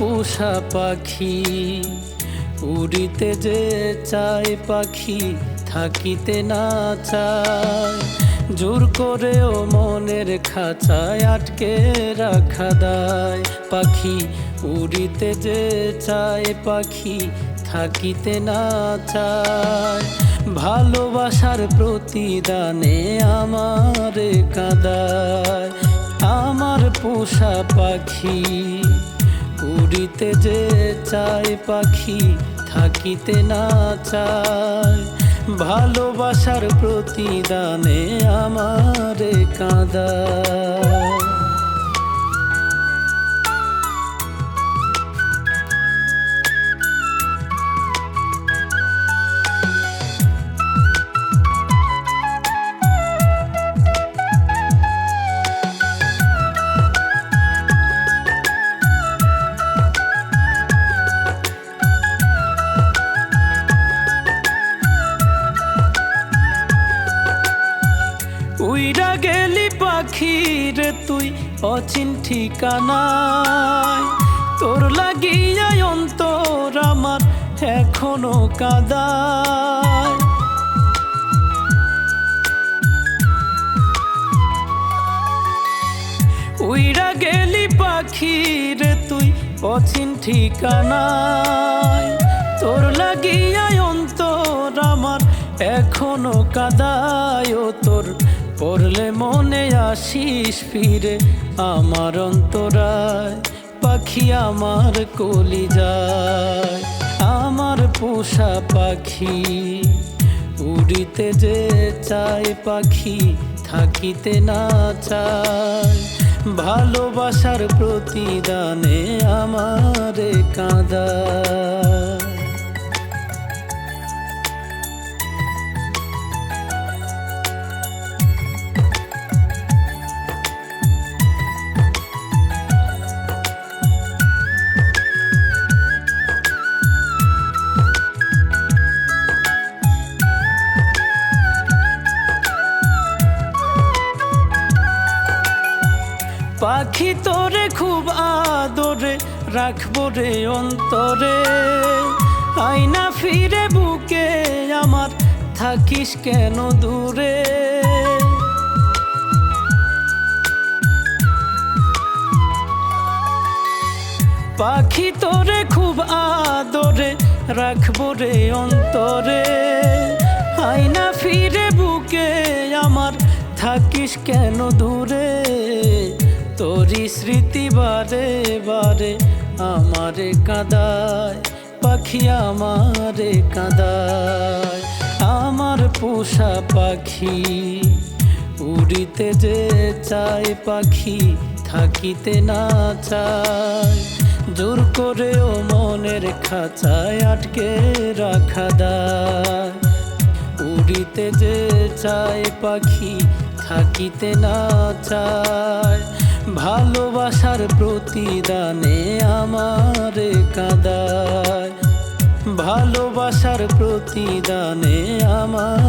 পোষা পাখি, উড়িতে যে চায় পাখি থাকিতে না চায়। জোর করেও মনের খাঁচায় আটকে রাখা দায়। পাখি উড়িতে যে চায় পাখি থাকিতে না চায়। ভালোবাসার প্রতিদানে আমারে কাঁদায়। আমার পোষা পাখি, উড়িতে যে চায় পাখি থাকিতে না চায়। ভালোবাসার প্রতিদানে আমারে কাঁদায়। উইরা গেলি পাখি রে তুই অচিন ঠিকানায়। তোর লাগিয়া অন্তর আমার এখনো কাঁদায়। উইরা গেলি পাখি রে তুই অচিন ঠিকানায়। তোর লাগিয়া অন্তর আমার এখনো কাঁদায়। ও তোর পড়লে মনে আসিস ফিরে আমার অন্তরায়। পাখি আমার কলিজায়। আমার পোষা পাখি, উড়িতে যে চায় পাখি থাকিতে না চায়। ভালোবাসার প্রতিদানে আমারে কাঁদায়। পাখি তোরে খুব আদরে রাখবো রে অন্তরে। আয়না ফিরে বুকে আমার থাকিস কেন দূরে। পাখি তোরে খুব আদরে রাখবো রে অন্তরে। আয়না ফিরে বুকে আমার থাকিস কেন দূরে। তোরি স্মৃতি বারে বারে আমারে কাঁদায়। পাখি আমারে কাঁদায়। আমার পোষা পাখি, উড়িতে যে চায় পাখি থাকিতে না চায়। জোর করেও মনের খাঁচায় আটকে রাখা দায়। উড়িতে যে চায় পাখি থাকিতে না চায়। ভালোবাসার প্রতিদানে আমারে কাঁদায়। ভালোবাসার প্রতিদানে আমার